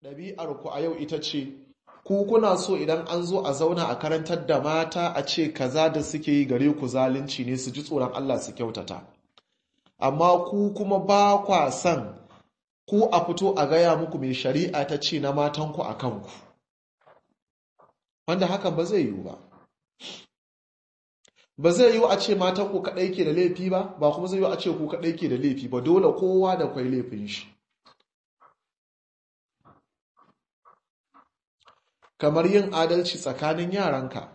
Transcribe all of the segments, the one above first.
ɗabi'ar ku a yau ita ce ku kuna so idan an zo a zauna a karantar da mata a ce kaza da suke yi gare ku zalunci ne, su ji tsoron Allah su kyautata, amma ku kuma ba kwa son ku a fito a gaya muku mai shari'a ta ce na matanku a kanku, wanda hakan ba zai yiwu ba. Ba zai yiwu a ce matanku kaɗai ke da laifi ba kuma zai yiwu a ce ku kaɗai ke da laifi ba, dole kowa da kwai laifin shi. Kamar yin adalci tsakanin yaranka,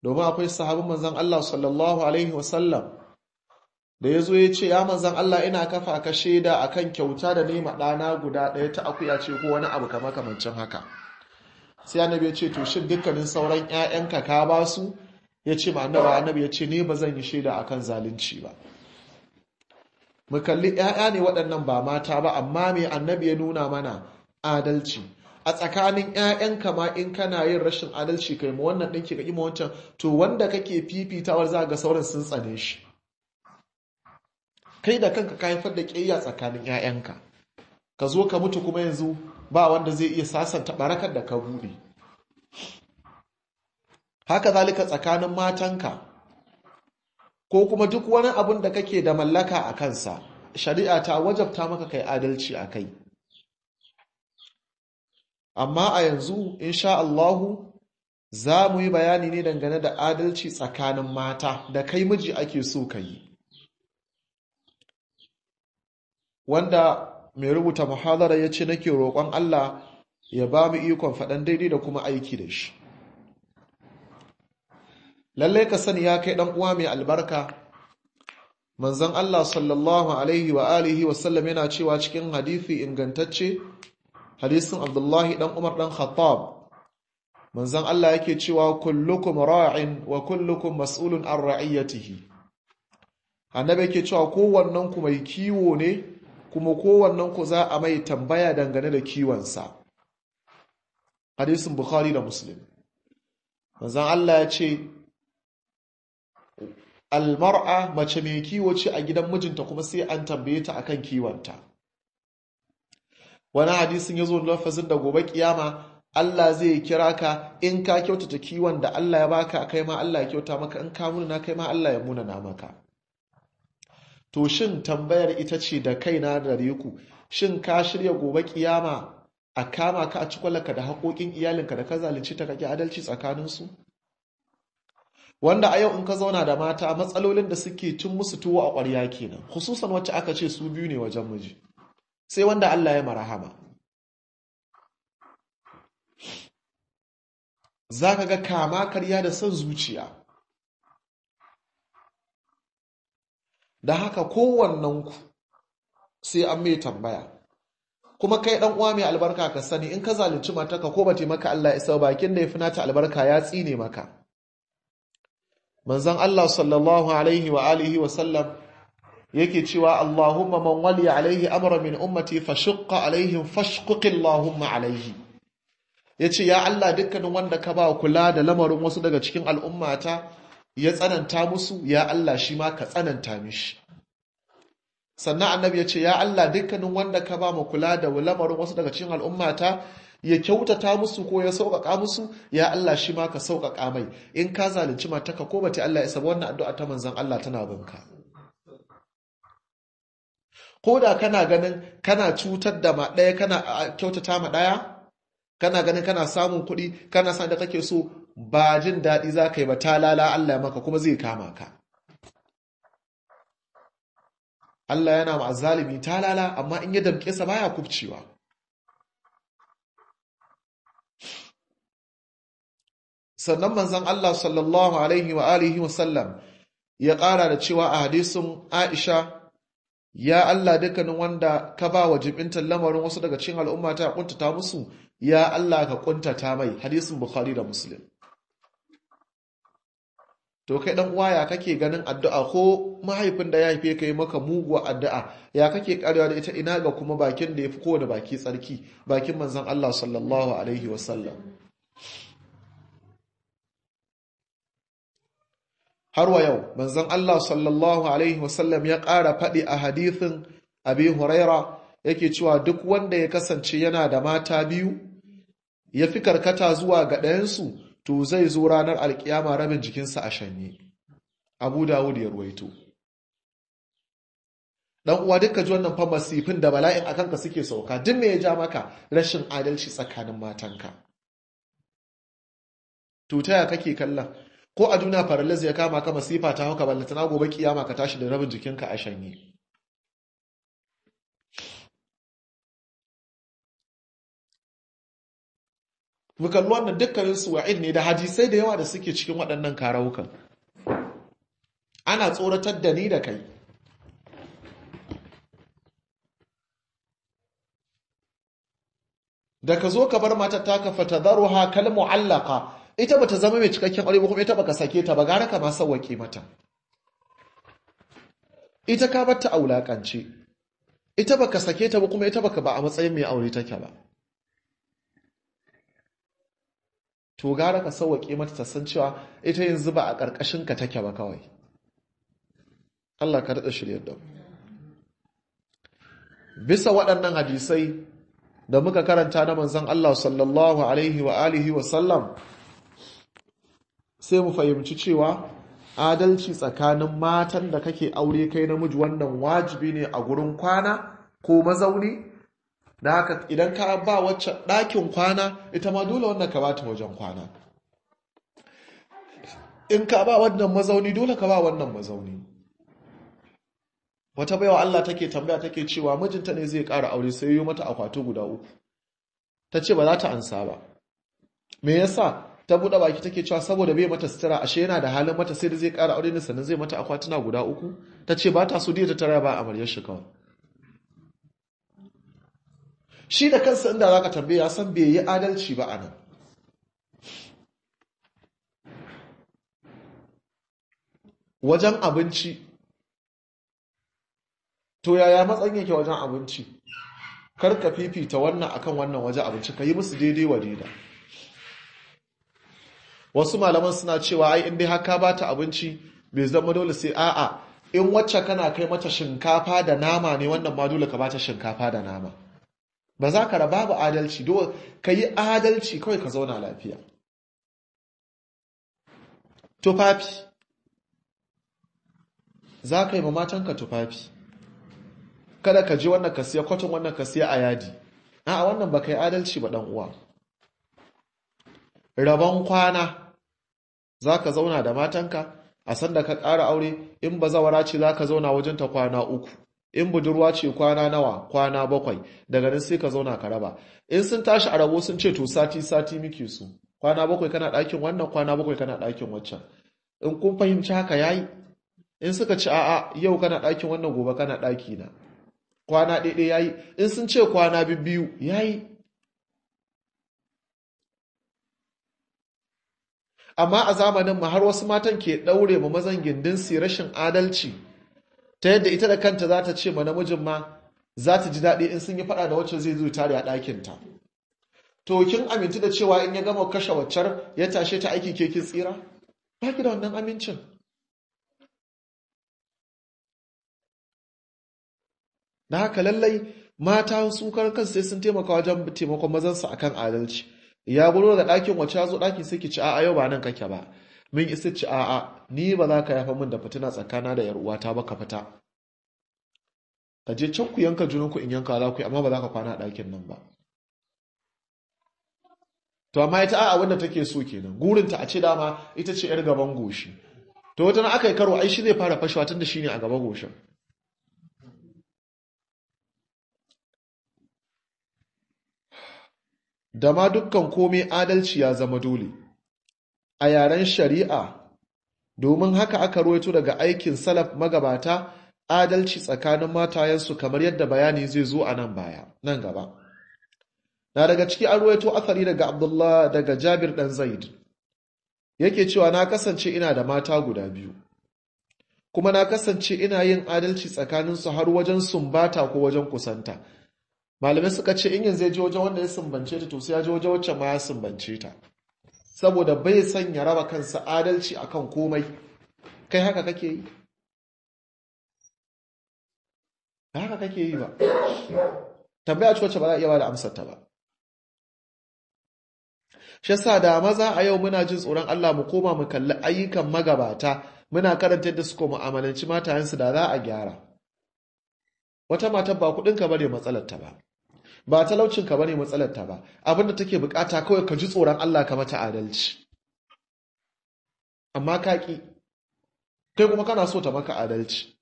domin akwai sahabin manzan Allah sallallahu Alaihi wasallam da ya zo ya ce, ya manzan Allah, ina kafa ka shaida akan kyauta da nema ɗana guda ɗaya ta akuya ce ko wani abu kamancin haka. Sai annabi ya ce, to shin dukkanin sauran 'ya'yanka ka ba su? Ya ce ma annabi ya ce, ne ba zan yi shaida akan zalunci ba. Mu kalli 'ya'ya ne waɗannan ba mata ba, amma me annabi ya nuna mana? Adalci. A tsakanin 'ya'yanka ma in kana yin rashin adalci kai ma wannan ɗinki ka ƙima wancan, to wanda kake fifitawar za ga sauran sun tsane shi. Kai da kanka ka haifar da ƙiyayya tsakanin 'ya'yanka, ka zo ka mutu kuma yanzu ba wanda zai iya sasanta barakar da ka buɗe. Haka zalika tsakanin matanka, ko kuma duk wani abun da kake da mallaka a kansa, shari'a ta wajabta maka kai adalci a kai. Amma a yanzu insha Allahu za mu yi bayani ne dangane da adalci tsakanin mata da kai miji ake so ka yi, wanda mai rubuta muhadara ya ce nake roƙon Allah ya ba mu ikon faɗan daidai da kuma aiki da shi. Lallai ka sani ya kai ɗan uwa mai albarka, manzon Allah sallallahu alaihi wa alihi wa sallam yana cewa cikin hadisi ingantacce, hadisin Abdullahi dan Umar dan Khattab, manzon Allah yake cewa kullukum ra'in wa kullukum mas'ulun an ra'iyatihi. Annabi yake cewa kowannen ku mai kiwo ne, kuma kowannen ku za a mai tambaya dangane da kiwonsa. Hadisin Bukhari da Muslim. Manzon Allah ya ce almar'a, mace mai kiwo ce a gidan mijinta kuma sai an tambaye ta akan kiwonta. Wani hadisin ya zo lafazin da gobe kiyama Allah zai kira ka in ka kyautata kiwon da Allah ya baka, kai ma Allah ya kyauta maka, in ka munana kai ma Allah ya munana maka. To shin tambayar ita ce da kaina da ku, shin ka shirya gobe kiyama a kama ka a cikwalaka da haƙoƙin iyalinka da ka zalunci ta kake adalci tsakaninsu? Wanda a yau in ka zauna da mata, matsalolin da suke cin musu tuwo a ƙwarya kenan, khususan wacce aka ce su biyu ne wajen miji, sai wanda Allah ya marahama. Za ka ga kama karya da son zuciya. Da haka kowannenku sai an mai tambaya. Kuma kai ɗan uwa mai albarka ka sani, in ka zalunci matarka ko ba ta maka Allah isa, bakin da ya fi nata albarka ya tsine maka. Manzon Allah sallallahu alaihi wa alihi wa sallam yake cewa Allahumma man wali alaihi amra min ummati fashqa alaihim fashquq Allahumma alaihi. Yace ya Allah, dukkanin wanda ka ba kula da lamarin wasu daga cikin al'ummata ya tsananta musu, ya Allah shi ma ka tsananta mishi. Sannan annabi ya ce, ya Allah, dukkanin wanda ka ba mu kula da lamarin wasu daga cikin al'ummata ya kyautata musu ko ya sauƙaƙa musu, ya Allah shi ma ka sauƙaƙa mai. In ka zalunci mataka ko bata Allah isa, wannan addu'a ta manzon Allah tana binka. Ko da kana ganin kana cutar da ma ɗaya, kana kyautata ma ɗaya, kana ganin kana samun kuɗi, kana san da kake so, ba jin daɗi za ka yi ba, ta lala Allah ya maka kuma zai kama ka. Allah yana ma azzalimi ta lala, amma in ya damƙe sa baya kubcewa. Sannan manzon Allah sallallahu alaihi wa alihi wa sallam ya ƙara da cewa a hadisin Aisha, ya Allah, dukkanin wanda ka ba wa jibintar lamarin wasu daga cikin al'umma ta kuntata musu, ya Allah ka kuntata mai. Hadisin Bukhari da Muslim. To kai dan uwa, ya kake ganin addu'a? Ko mahaifin da ya haife ka yi maka muguwa addu'a, ya kake karewa da ita? Ina ga kuma bakin da ya fi kowane baki tsarki, bakin manzon Allah sallallahu alaihi wa sallam. Har wa yau manzon Allah sallallahu alaihi wa sallam ya ƙara faɗi a hadithin Abi Huraira yake cewa duk wanda ya kasance yana da mata biyu ya fi karkata zuwa ga ɗayansu to zai zo ranar alkiyama rabin jikinsa a shanye. Abu Dawud ya ruwaito. Dan uwa duka ji wannan fa masifin da bala'in akan ka suke sauka, duk me ya ja maka rashin adalci tsakanin matanka. To ta ya kake kallon ko a duniya paralysis ya kama ka masifa ta hauka ballantana gobe kiyama ka tashi da rabin jikinka a shanye. Mukallu wannan dukkanin su wa'id ne da hadisai da yawa da suke cikin waɗannan karawukan. Ana tsoratar da ni da kai. Da ka zo ka bar matar taka fatadharuha kal mu'allaqa, ita bata zama mai cikakken aure ba kuma ita baka sake ta ba, gara ka ma sawwake mata. Ita ka bar ta aulakance, ita baka sake ta ba kuma ita baka ba a matsayin mai aure take ba. To gara ka sawwake mata ta san cewa ita yanzu ba a ƙarƙashin ka take ba kawai. Allah ka daɗa shiryar da mu. Bisa waɗannan hadisai da muka karanta na manzon Allah sallallahu alaihi wa alihi wa sallam, sai mu fahimci cewa adalci tsakanin matan da kake aure kai namiji wannan wajibi ne a gurin kwana ko mazauni. Da haka idan ka ba wacce ɗakin kwana, ita ma dole wannan ka ba ta wajen kwana. In ka ba wannan mazauni, dole ka ba wannan mazauni. Wata baiwa Allah take tambaya take cewa mijinta ne zai ƙara aure sai yi mata akwati guda 3. Ta ce ba za ta ansa ba. Me yasa? Ta buɗe baki take cewa saboda bai mata sutura, ashe yana da halin mata sai da zai ƙara aure ne sannan zai mata akwatuna guda 3. Ta ce ba ta so ta tara ba amaryar shi kawai. Shi da kansa inda za ka tambaye ya san bai yi adalci ba a nan. Wajen abinci, to yaya matsayin yake wajen abinci? Kar ka fifita wannan akan wannan waje abinci, ka yi musu daidai wa daida. Wasu malaman suna cewa ai in dai haka ba ta abinci bai zama dole sai a'a, in wacce kana kai mata shinkafa da nama ne, wannan ma dole ka ba ta shinkafa da nama. Ba za ka raba ba adalci, dole ka yi adalci kawai ka zauna lafiya. Tufafi, za ka yi ma matanka tufafi. Kada ka je wannan ka siya cotton wannan ka siya a yadi. A'a, wannan ba ka yi adalci ba dan uwa. Rabon kwana, za ka zauna da matanka a sanda ka ƙara aure, in bazawara ce za ka zauna wajenta kwana 3. In budurwa ce kwana nawa? Kwana 7. Daga nan sai ka zauna ka raba. In sun tashi a rabo sun ce to sati muke su. Kwana 7 kana ɗakin wannan, kwana 7 kana ɗakin waccan. In kun fahimci haka yayi. In suka ci a'a yau kana ɗakin wannan gobe kana ɗaki na. Kwana ɗaiɗai yayi. In sun ce kwana 2 yayi. Amma a zamanin mu har wasu matan ke ɗaure ma mazan gindin su rashin adalci. Ta yadda ita da kanta za ta ce ma namijin ma za ta ji daɗi in sun yi faɗa da wacce zai zo tare a ɗakinta. To kin amintu da cewa in ya gama kashe waccar ya tashe ta aiki ke kin tsira? Ba ki da wannan amincin. Da haka lallai mata su kansu sai sun taimaka wajen taimakon mazansu akan adalci. Ya gudu da ɗakin wacce ya zo ɗakin sai ki ci a'a yau ba nan kake ba. Min isa ci a'a ni ba za ka yafa min da fitina tsakana da 'yar uwata ba, ka fita. Ka je can ku yanka junanku in yanka za ku yi, amma ba za ka kwana a ɗakin nan ba. To amma ita a'a wanda take so kenan, gurinta a ce dama ita ce 'yar gaban goshi. To wata na aka yi karo ai shi zai fara fashewa tun da shi ne a gaban goshin. Da ma dukkan komai adalci ya zama dole a yaren shari'a, domin haka aka ruwaito daga aikin salaf magabata adalci tsakanin matayensu kamar yadda bayani zai zo a nan gaba. Na daga ciki an ruwaito athari daga Abdullah daga Jabir dan Zaid yake cewa na kasance ina da mata guda 2 kuma na kasance ina yin adalci tsakaninsu har wajen sumbata ko wajen kusanta. Malamai suka ce in yanzu ya je wajen wanda ya sumbance ta to sai ya je wajen wacce ma ya sumbance ta, saboda bai son ya raba kansa adalci akan komai. Kai haka kake yi? ba haka kake yi ba. Tambaya ce wacce ba za a iya ba da amsar ta ba. Shi yasa da maza a yau muna jin tsoron Allah mu koma mu kalli ayyukan magabata, muna karanta yadda suka mu'amalanci matayensu da za a gyara. Wata matar ba kudinka bane matsalar ta ba talaucinka bane matsalar ta ba, abinda take bukata kawai ka ji tsoron Allah ka mata adalci. Amma ka ki, kai kuma kana so ta maka adalci.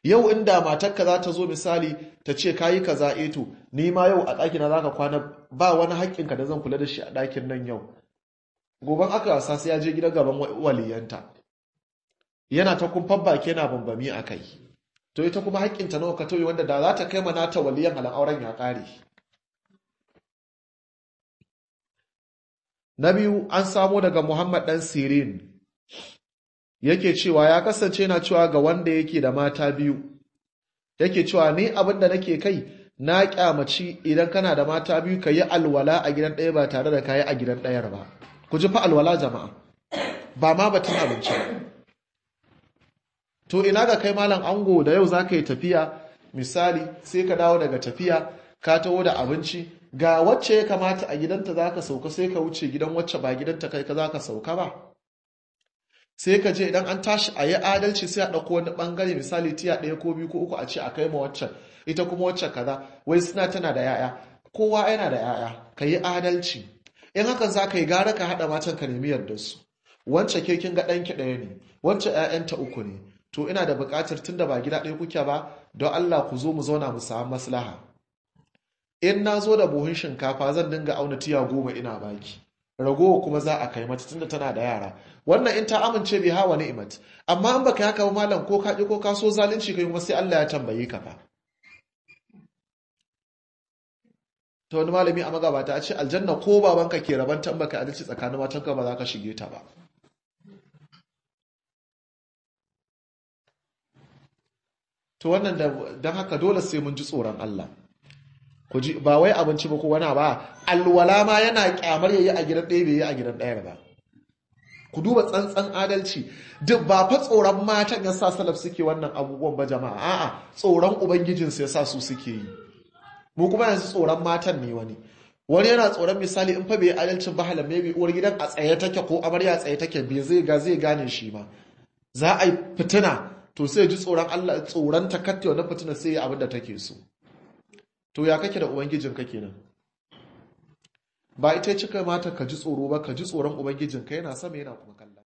Yau inda matarka za ta zo misali ta ce kayi kaza to ni ma yau a ɗakina za ka kwana, ba wani haƙƙinka da zan kula da shi a ɗakin nan yau. Goban aka wasa sai ya je gidan gaban waliyanta, yana ta kumfan baki yana bambami a kai. To ita kuma haƙƙinta nawa ka tauye wanda da za ta kai mana ta waliyan halan auren ya ƙare. Na biyu, an samo daga Muhammad ɗan Sirin yake cewa ya kasance na cewa ga wanda yake da mata biyu, yake cewa ni abin da nake kai na kyamaci idan kana da mata biyu ka yi alwala a gidan ɗaya ba tare da ka yi a gidan ɗayar ba. Ku ji fa alwala jama'a, ba ma batun abinci ba. To ina ga kai malam ango da yau za ka yi tafiya misali, sai ka dawo daga tafiya ka taho da abinci, ga wacce ya kamata a gidanta za ka sauka sai ka wuce gidan wacce ba gidanta kai ka za ka sauka ba. Sai ka je idan an tashi a yi adalci sai a ɗauko wani ɓangare misali tiya ɗaya ko biyu ko uku a ce a kai ma waccan, ita kuma waccan kaza, wai suna tana da ya'ya, kowa yana da ya'ya, ka yi adalci. In hakan za ka yi gara ka haɗa matan ka nemi yardar su. Wacce ke kin ga ɗanki ɗaya ne, wacce 'ya'yanta uku ne, to ina da buƙatar tunda ba gida ɗaya kuke ba, don Allah ku zo mu zauna mu samu maslaha. In na zo da buhun shinkafa zan dinga auna tiya 10 ina baki, ragowa kuma za a kai mata tunda tana da yara. Wannan in ta amince bai hawa ni'imat, amma in baka haka ba malam ko ka ko ka so zalunci kai kuma sai Allah ya tambaye ka fa. Ta wani malami a magabata a ce aljanna ko babanka ke rabanta in baka adalci tsakanin matanka ba za ka shige ta ba. To wannan don haka dole sai mun ji tsoron Allah. Ku ji ba wai abinci ba ko wani ba, alwala ma yana kyamar yayi a gidan ɗaya bai yi a gidan ɗayar ba. Ku duba tsantsan adalci, duk ba fa tsoron matan ya sa salaf suke wannan abubuwan ba jama'a, a'a tsoron ubangijinsu ya sa su suke yi. Mu kuma yanzu tsoron matan ne wani yana tsoron misali in fa bai adalcin ba halam maybe uwar gidan a tsaye take ko amarya a tsaye take bai zai gane shi ma. Za a yi fitina to sai ji tsoron Allah, tsoron ta katte wannan fitina sai ya abin da take so. To ya kake da ubangijinka kenan? Ba ita cika mata ka ji tsoro ba, ka ji tsoron ubangijinka yana sama yana kuma